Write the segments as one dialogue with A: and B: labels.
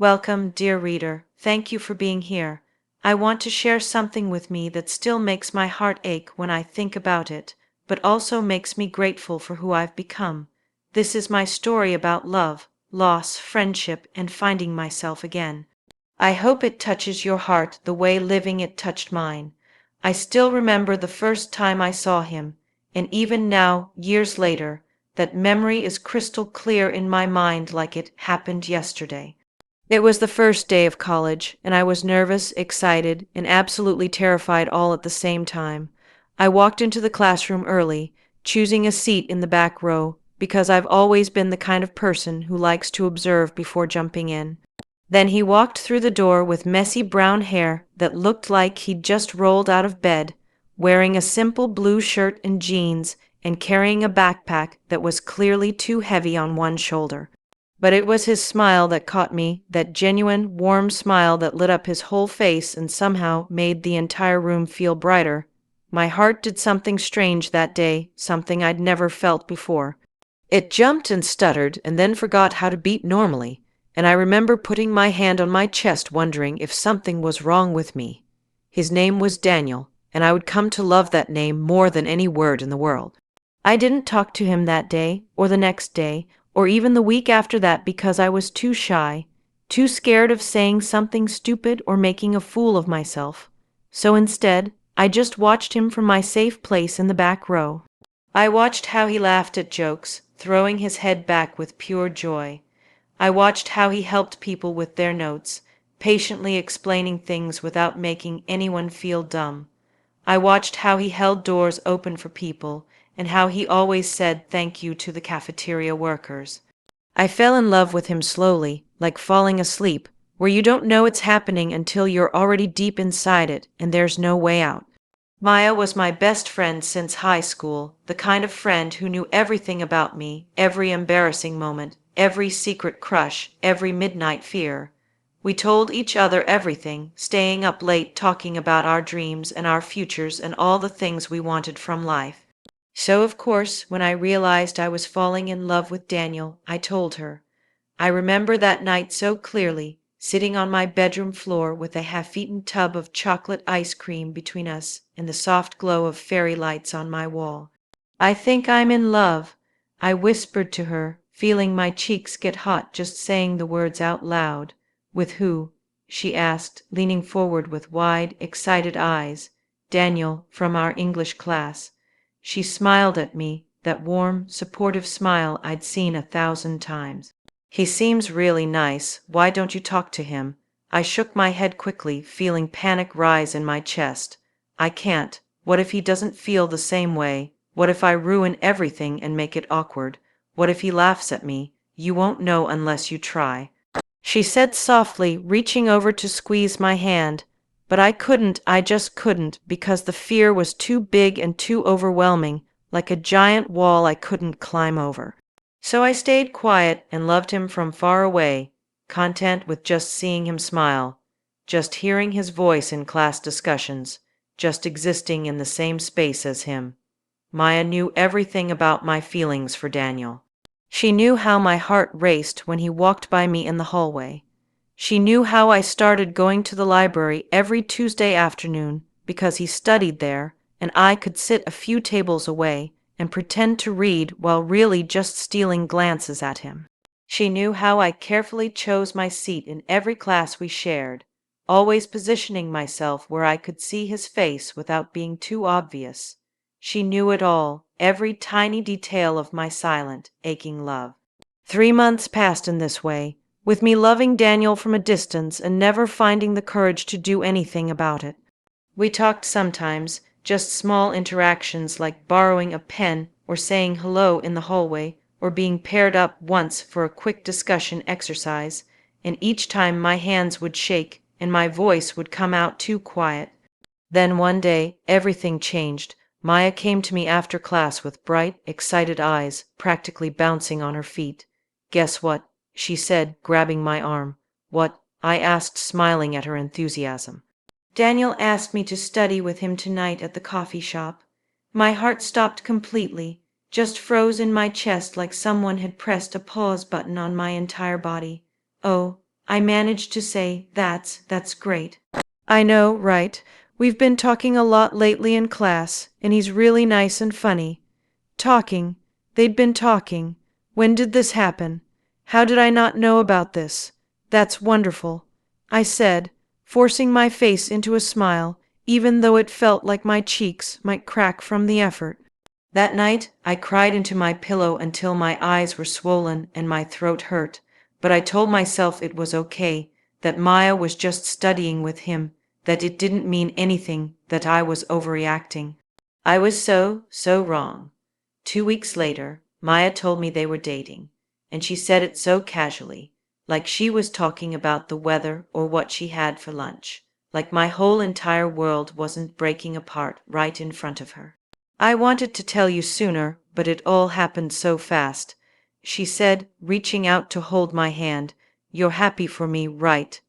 A: Welcome, dear reader. Thank you for being here. I want to share something with me that still makes my heart ache when I think about it, but also makes me grateful for who I've become. This is my story about love, loss, friendship, and finding myself again. I hope it touches your heart the way living it touched mine. I still remember the first time I saw him, and even now, years later, that memory is crystal clear in my mind like it happened yesterday. It was the first day of college, and I was nervous, excited, and absolutely terrified all at the same time. I walked into the classroom early, choosing a seat in the back row, because I've always been the kind of person who likes to observe before jumping in. Then he walked through the door with messy brown hair that looked like he'd just rolled out of bed, wearing a simple blue shirt and jeans, and carrying a backpack that was clearly too heavy on one shoulder. But it was his smile that caught me, that genuine, warm smile that lit up his whole face and somehow made the entire room feel brighter. My heart did something strange that day, something I'd never felt before. It jumped and stuttered and then forgot how to beat normally, and I remember putting my hand on my chest wondering if something was wrong with me. His name was Daniel, and I would come to love that name more than any word in the world. I didn't talk to him that day, or the next day, or even the week after that because I was too shy, too scared of saying something stupid or making a fool of myself. So instead, I just watched him from my safe place in the back row. I watched how he laughed at jokes, throwing his head back with pure joy. I watched how he helped people with their notes, patiently explaining things without making anyone feel dumb. I watched how he held doors open for people, and how he always said thank you to the cafeteria workers. I fell in love with him slowly, like falling asleep, where you don't know it's happening until you're already deep inside it and there's no way out. Maya was my best friend since high school, the kind of friend who knew everything about me, every embarrassing moment, every secret crush, every midnight fear. We told each other everything, staying up late talking about our dreams and our futures and all the things we wanted from life. So, of course, when I realized I was falling in love with Daniel, I told her. I remember that night so clearly, sitting on my bedroom floor with a half-eaten tub of chocolate ice cream between us and the soft glow of fairy lights on my wall. "I think I'm in love," I whispered to her, feeling my cheeks get hot just saying the words out loud. "With who?" she asked, leaning forward with wide, excited eyes. "Daniel, from our English class." She smiled at me, that warm, supportive smile I'd seen 1,000 times. "He seems really nice. Why don't you talk to him?" I shook my head quickly, feeling panic rise in my chest. "I can't. What if he doesn't feel the same way? What if I ruin everything and make it awkward? What if he laughs at me? You won't know unless you try," she said softly, reaching over to squeeze my hand. But I just couldn't, because the fear was too big and too overwhelming, like a giant wall I couldn't climb over. So I stayed quiet and loved him from far away, content with just seeing him smile, just hearing his voice in class discussions, just existing in the same space as him. Maya knew everything about my feelings for Daniel. She knew how my heart raced when he walked by me in the hallway. She knew how I started going to the library every Tuesday afternoon because he studied there and I could sit a few tables away and pretend to read while really just stealing glances at him. She knew how I carefully chose my seat in every class we shared, always positioning myself where I could see his face without being too obvious. She knew it all, every tiny detail of my silent, aching love. 3 months passed in this way, with me loving Daniel from a distance and never finding the courage to do anything about it. We talked sometimes, just small interactions like borrowing a pen or saying hello in the hallway or being paired up once for a quick discussion exercise, and each time my hands would shake and my voice would come out too quiet. Then one day, everything changed. Maya came to me after class with bright, excited eyes, practically bouncing on her feet. "Guess what?" she said, grabbing my arm. "What?" I asked, smiling at her enthusiasm. "Daniel asked me to study with him tonight at the coffee shop." My heart stopped completely, just froze in my chest like someone had pressed a pause button on my entire body. "Oh, I managed to say, that's great. I know, right? We've been talking a lot lately in class, and he's really nice and funny. Talking. They'd been talking. When did this happen? How did I not know about this? That's wonderful, I said, forcing my face into a smile, even though it felt like my cheeks might crack from the effort. That night, I cried into my pillow until my eyes were swollen and my throat hurt, but I told myself it was okay, that Maya was just studying with him, that it didn't mean anything, that I was overreacting. I was so wrong. 2 weeks later, Maya told me they were dating, and she said it so casually, like she was talking about the weather or what she had for lunch, like my whole entire world wasn't breaking apart right in front of her. I wanted to tell you sooner, but it all happened so fast. She said, reaching out to hold my hand, "You're happy for me, right?"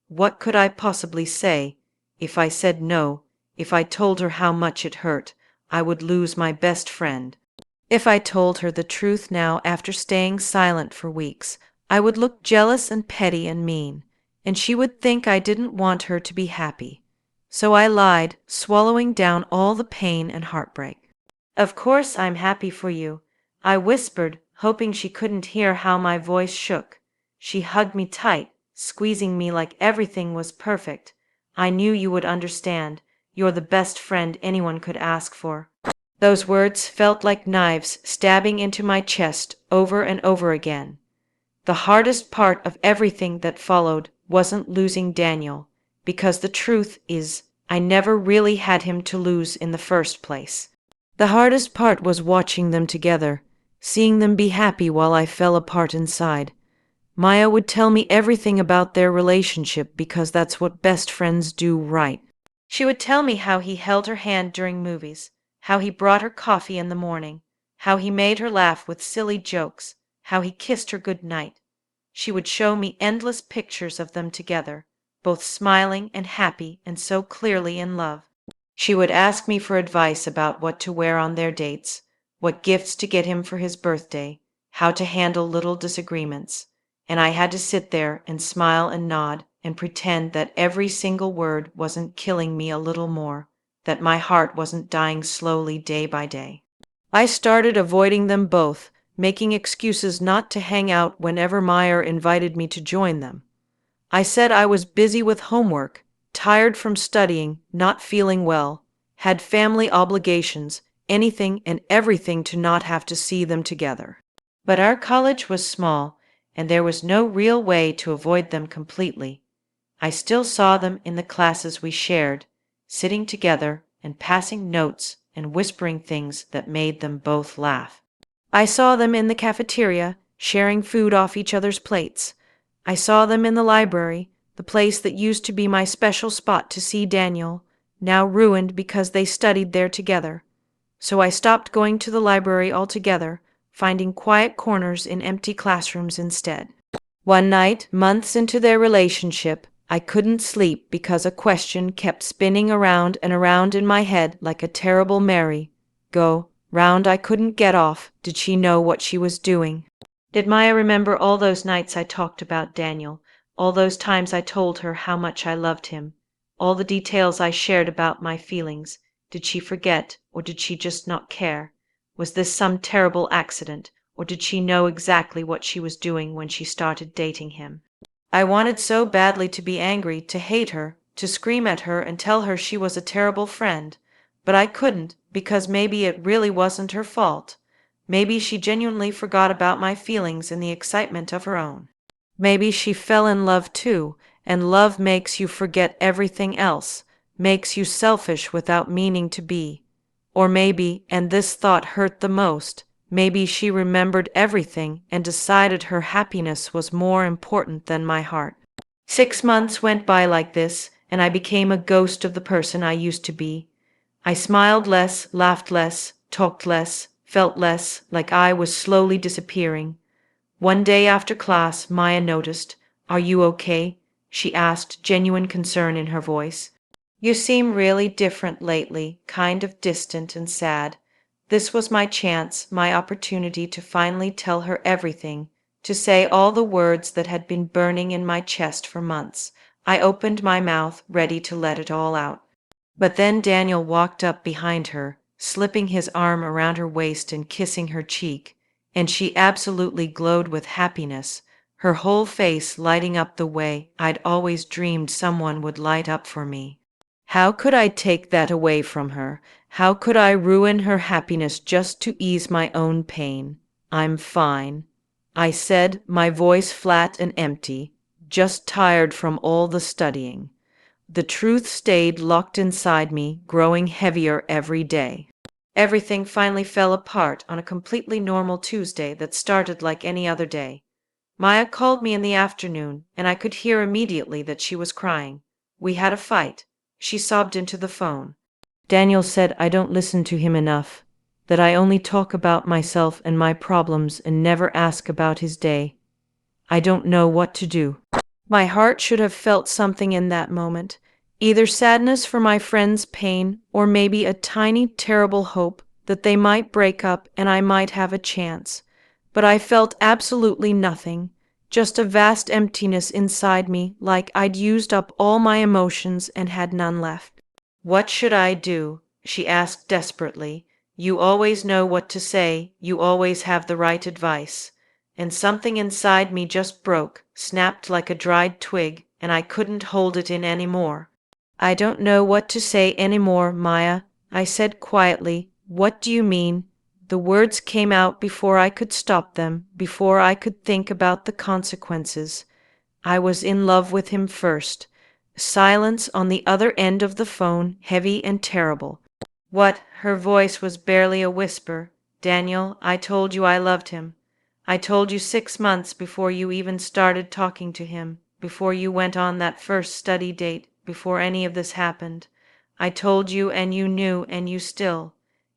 A: What could I possibly say? If I said no, if I told her how much it hurt, I would lose my best friend. If I told her the truth now after staying silent for weeks, I would look jealous and petty and mean, and she would think I didn't want her to be happy. So I lied, swallowing down all the pain and heartbreak. "Of course I'm happy for you," I whispered, hoping she couldn't hear how my voice shook. She hugged me tight, squeezing me like everything was perfect. "I knew you would understand. You're the best friend anyone could ask for." Those words felt like knives stabbing into my chest over and over again. The hardest part of everything that followed wasn't losing Daniel, because the truth is, I never really had him to lose in the first place. The hardest part was watching them together, seeing them be happy while I fell apart inside. Maya would tell me everything about their relationship because that's what best friends do, right? She would tell me how he held her hand during movies, how he brought her coffee in the morning, how he made her laugh with silly jokes, how he kissed her good night. She would show me endless pictures of them together, both smiling and happy and so clearly in love. She would ask me for advice about what to wear on their dates, what gifts to get him for his birthday, how to handle little disagreements, and I had to sit there and smile and nod and pretend that every single word wasn't killing me a little more, that my heart wasn't dying slowly day by day. I started avoiding them both, making excuses not to hang out whenever Meyer invited me to join them. I said I was busy with homework, tired from studying, not feeling well, had family obligations, anything and everything to not have to see them together. But our college was small, and there was no real way to avoid them completely. I still saw them in the classes we shared, sitting together and passing notes and whispering things that made them both laugh. I saw them in the cafeteria, sharing food off each other's plates. I saw them in the library, the place that used to be my special spot to see Daniel, now ruined because they studied there together. So I stopped going to the library altogether, finding quiet corners in empty classrooms instead. One night, months into their relationship, I couldn't sleep because a question kept spinning around and around in my head like a terrible merry-go round I couldn't get off. Did she know what she was doing? Did Maya remember all those nights I talked about Daniel, all those times I told her how much I loved him, all the details I shared about my feelings? Did she forget, or did she just not care? Was this some terrible accident, or did she know exactly what she was doing when she started dating him? I wanted so badly to be angry, to hate her, to scream at her and tell her she was a terrible friend, but I couldn't, because maybe it really wasn't her fault. Maybe she genuinely forgot about my feelings in the excitement of her own. Maybe she fell in love too, and love makes you forget everything else, makes you selfish without meaning to be. Or maybe, and this thought hurt the most, maybe she remembered everything and decided her happiness was more important than my heart. 6 months went by like this, and I became a ghost of the person I used to be. I smiled less, laughed less, talked less, felt less, like I was slowly disappearing. One day after class, Maya noticed. "Are you okay?" she asked, genuine concern in her voice. "You seem really different lately, kind of distant and sad." This was my chance, my opportunity to finally tell her everything, to say all the words that had been burning in my chest for months. I opened my mouth, ready to let it all out. But then Daniel walked up behind her, slipping his arm around her waist and kissing her cheek, and she absolutely glowed with happiness, her whole face lighting up the way I'd always dreamed someone would light up for me. How could I take that away from her? How could I ruin her happiness just to ease my own pain? I'm fine, I said, my voice flat and empty, just tired from all the studying. The truth stayed locked inside me, growing heavier every day. Everything finally fell apart on a completely normal Tuesday that started like any other day. Maya called me in the afternoon, and I could hear immediately that she was crying. We had a fight. She sobbed into the phone. Daniel said I don't listen to him enough, that I only talk about myself and my problems and never ask about his day. I don't know what to do. My heart should have felt something in that moment, either sadness for my friend's pain or maybe a tiny, terrible hope that they might break up and I might have a chance. But I felt absolutely nothing, just a vast emptiness inside me, like I'd used up all my emotions and had none left. What should I do? She asked desperately. You always know what to say, you always have the right advice. And something inside me just broke, snapped like a dried twig, and I couldn't hold it in any more. I don't know what to say any more, Maya, I said quietly. What do you mean? The words came out before I could stop them, before I could think about the consequences. I was in love with him first. Silence on the other end of the phone, heavy and terrible. What? Her voice was barely a whisper. Daniel, I told you I loved him. I told you 6 months before you even started talking to him, before you went on that first study date, before any of this happened. I told you and you knew and you still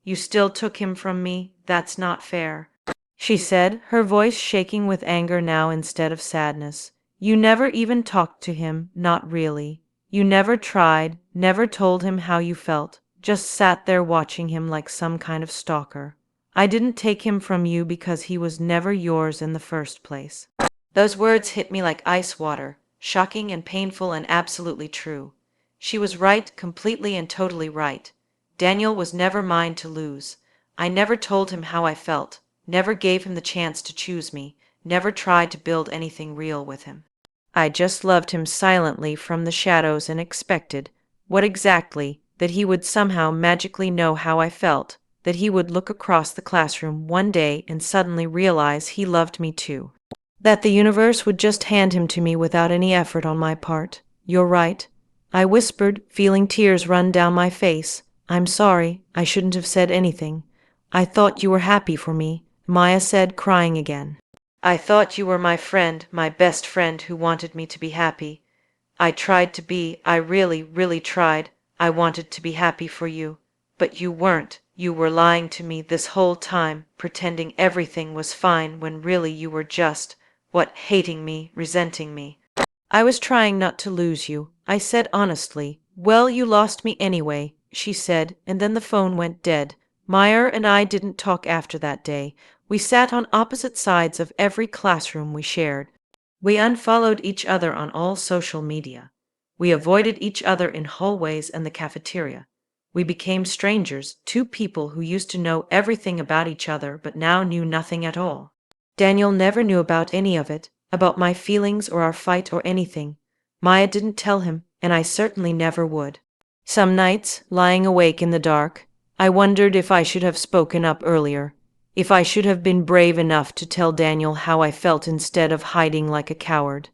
A: took him from me. That's not fair, she said, her voice shaking with anger now instead of sadness. You never even talked to him, not really. You never tried, never told him how you felt, just sat there watching him like some kind of stalker. I didn't take him from you because he was never yours in the first place. Those words hit me like ice water, shocking and painful and absolutely true. She was right, completely and totally right. Daniel was never mine to lose. I never told him how I felt, never gave him the chance to choose me, never tried to build anything real with him. I just loved him silently from the shadows and expected, what exactly, that he would somehow magically know how I felt, that he would look across the classroom one day and suddenly realize he loved me too. That the universe would just hand him to me without any effort on my part. You're right, I whispered, feeling tears run down my face. I'm sorry, I shouldn't have said anything. I thought you were happy for me, Maya said, crying again. I thought you were my friend, my best friend who wanted me to be happy. I tried to be, I really, really tried. I wanted to be happy for you. But you weren't. You were lying to me this whole time, pretending everything was fine when really you were just, hating me, resenting me. I was trying not to lose you, I said honestly. Well, you lost me anyway, she said, and then the phone went dead. Meyer and I didn't talk after that day. We sat on opposite sides of every classroom we shared. We unfollowed each other on all social media. We avoided each other in hallways and the cafeteria. We became strangers, two people who used to know everything about each other but now knew nothing at all. Daniel never knew about any of it, about my feelings or our fight or anything. Maya didn't tell him, and I certainly never would. Some nights, lying awake in the dark, I wondered if I should have spoken up earlier, if I should have been brave enough to tell Daniel how I felt instead of hiding like a coward.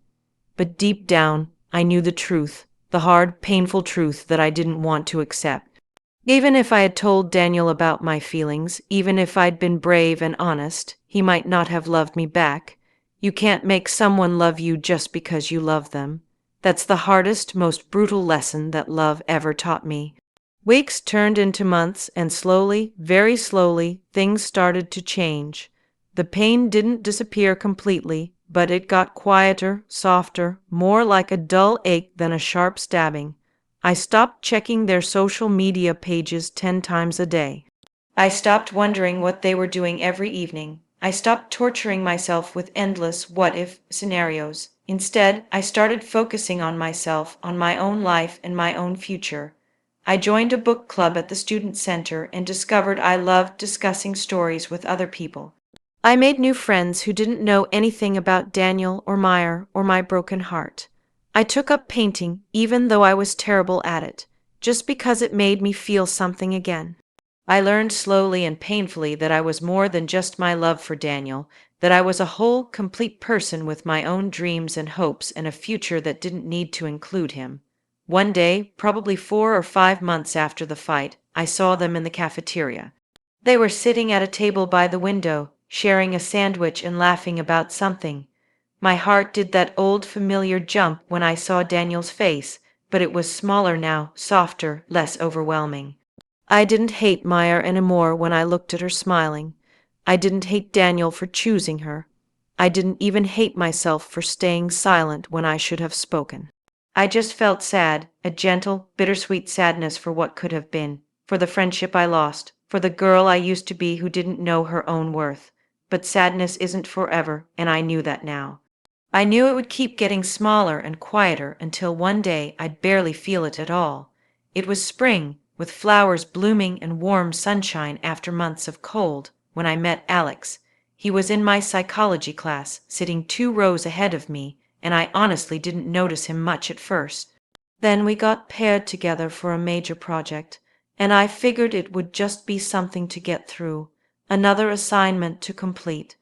A: But deep down, I knew the truth, the hard, painful truth that I didn't want to accept. Even if I had told Daniel about my feelings, even if I'd been brave and honest, he might not have loved me back. You can't make someone love you just because you love them. That's the hardest, most brutal lesson that love ever taught me. Weeks turned into months, and slowly, very slowly, things started to change. The pain didn't disappear completely, but it got quieter, softer, more like a dull ache than a sharp stabbing. I stopped checking their social media pages 10 times a day. I stopped wondering what they were doing every evening. I stopped torturing myself with endless what-if scenarios. Instead, I started focusing on myself, on my own life and my own future. I joined a book club at the student center and discovered I loved discussing stories with other people. I made new friends who didn't know anything about Daniel or Meyer or my broken heart. I took up painting, even though I was terrible at it, just because it made me feel something again. I learned slowly and painfully that I was more than just my love for Daniel, that I was a whole, complete person with my own dreams and hopes and a future that didn't need to include him. One day, probably 4 or 5 months after the fight, I saw them in the cafeteria. They were sitting at a table by the window, sharing a sandwich and laughing about something. My heart did that old familiar jump when I saw Daniel's face, but it was smaller now, softer, less overwhelming. I didn't hate Meyer anymore when I looked at her smiling. I didn't hate Daniel for choosing her. I didn't even hate myself for staying silent when I should have spoken. I just felt sad, a gentle, bittersweet sadness for what could have been, for the friendship I lost, for the girl I used to be who didn't know her own worth. But sadness isn't forever, and I knew that now. I knew it would keep getting smaller and quieter until one day I'd barely feel it at all. It was spring, with flowers blooming and warm sunshine after months of cold, when I met Alex. He was in my psychology class, sitting 2 rows ahead of me, and I honestly didn't notice him much at first. Then we got paired together for a major project, and I figured it would just be something to get through, another assignment to complete.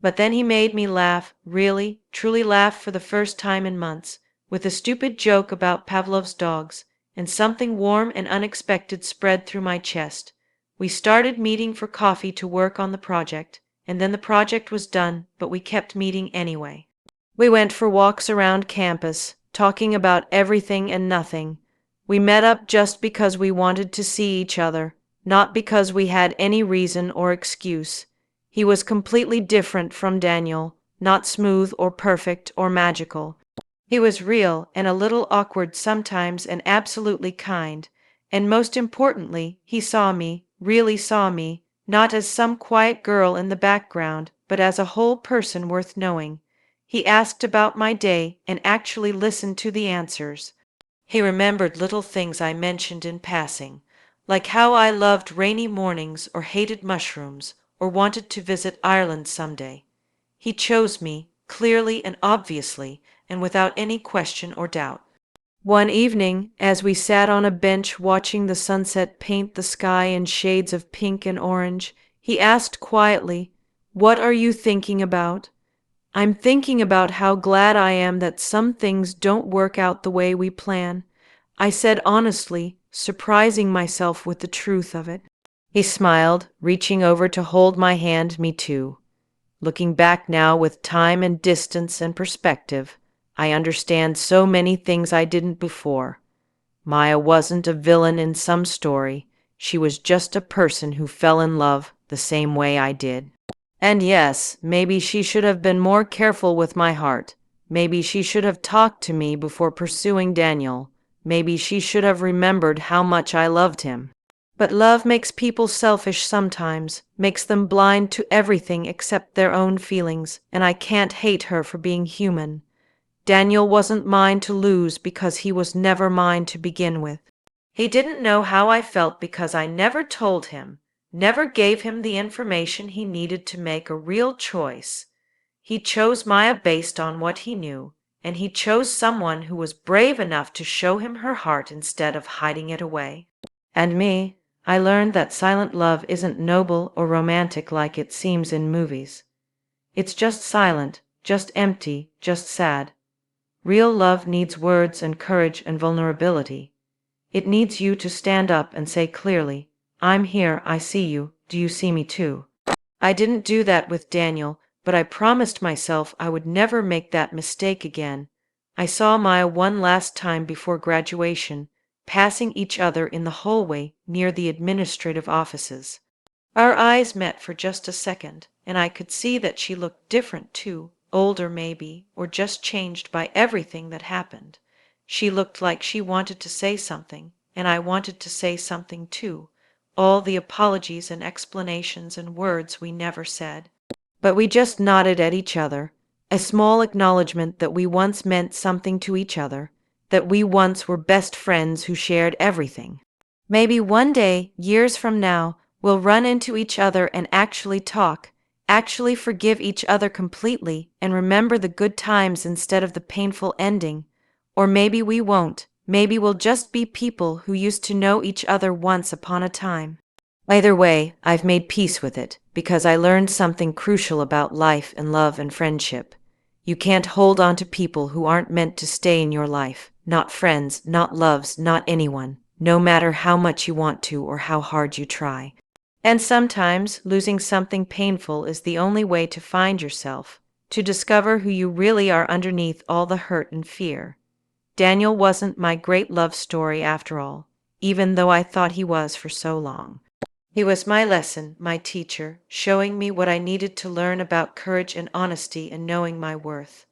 A: But then he made me laugh, really, truly laugh for the first time in months, with a stupid joke about Pavlov's dogs, and something warm and unexpected spread through my chest. We started meeting for coffee to work on the project, and then the project was done, but we kept meeting anyway. We went for walks around campus, talking about everything and nothing. We met up just because we wanted to see each other, not because we had any reason or excuse. He was completely different from Daniel, not smooth or perfect or magical. He was real and a little awkward sometimes and absolutely kind. And most importantly, he saw me, really saw me, not as some quiet girl in the background, but as a whole person worth knowing. He asked about my day and actually listened to the answers. He remembered little things I mentioned in passing, like how I loved rainy mornings or hated mushrooms or wanted to visit Ireland someday. He chose me, clearly and obviously, and without any question or doubt. One evening, as we sat on a bench watching the sunset paint the sky in shades of pink and orange, he asked quietly, "What are you thinking about?" "I'm thinking about how glad I am that some things don't work out the way we plan," I said honestly, surprising myself with the truth of it. He smiled, reaching over to hold my hand, me too. Looking back now with time and distance and perspective, I understand so many things I didn't before. Maya wasn't a villain in some story. She was just a person who fell in love the same way I did. And yes, maybe she should have been more careful with my heart. Maybe she should have talked to me before pursuing Daniel. Maybe she should have remembered how much I loved him. But love makes people selfish sometimes, makes them blind to everything except their own feelings, and I can't hate her for being human. Daniel wasn't mine to lose because he was never mine to begin with. He didn't know how I felt because I never told him, never gave him the information he needed to make a real choice. He chose Maya based on what he knew, and he chose someone who was brave enough to show him her heart instead of hiding it away. And me, I learned that silent love isn't noble or romantic like it seems in movies. It's just silent, just empty, just sad. Real love needs words and courage and vulnerability. It needs you to stand up and say clearly, "I'm here, I see you, do you see me too?" I didn't do that with Daniel, but I promised myself I would never make that mistake again. I saw Maya one last time before graduation, passing each other in the hallway near the administrative offices. Our eyes met for just a second, and I could see that she looked different too, older maybe, or just changed by everything that happened. She looked like she wanted to say something, and I wanted to say something too, all the apologies and explanations and words we never said. But we just nodded at each other, a small acknowledgement that we once meant something to each other, that we once were best friends who shared everything. Maybe one day, years from now, we'll run into each other and actually talk, actually forgive each other completely, and remember the good times instead of the painful ending. Or maybe we won't. Maybe we'll just be people who used to know each other once upon a time. Either way, I've made peace with it, because I learned something crucial about life and love and friendship. You can't hold on to people who aren't meant to stay in your life, not friends, not loves, not anyone, no matter how much you want to or how hard you try. And sometimes losing something painful is the only way to find yourself, to discover who you really are underneath all the hurt and fear. Daniel wasn't my great love story after all, even though I thought he was for so long. He was my lesson, my teacher, showing me what I needed to learn about courage and honesty and knowing my worth.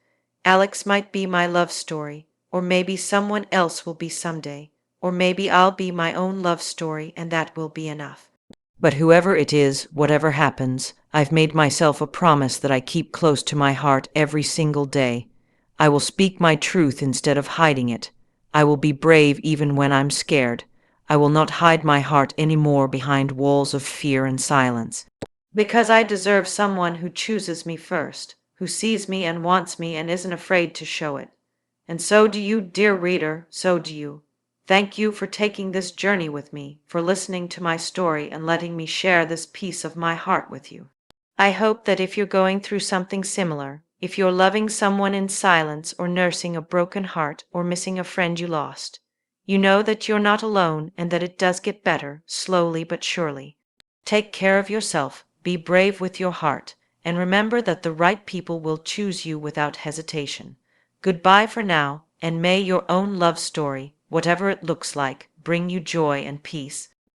A: Alex might be my love story, or maybe someone else will be someday, or maybe I'll be my own love story and that will be enough. But whoever it is, whatever happens, I've made myself a promise that I keep close to my heart every single day. I will speak my truth instead of hiding it. I will be brave even when I'm scared. I will not hide my heart anymore behind walls of fear and silence. Because I deserve someone who chooses me first, who sees me and wants me and isn't afraid to show it. And so do you, dear reader, so do you. Thank you for taking this journey with me, for listening to my story and letting me share this piece of my heart with you. I hope that if you're going through something similar, if you're loving someone in silence or nursing a broken heart or missing a friend you lost, you know that you're not alone and that it does get better, slowly but surely. Take care of yourself, be brave with your heart, and remember that the right people will choose you without hesitation. Goodbye for now, and may your own love story, whatever it looks like, bring you joy and peace.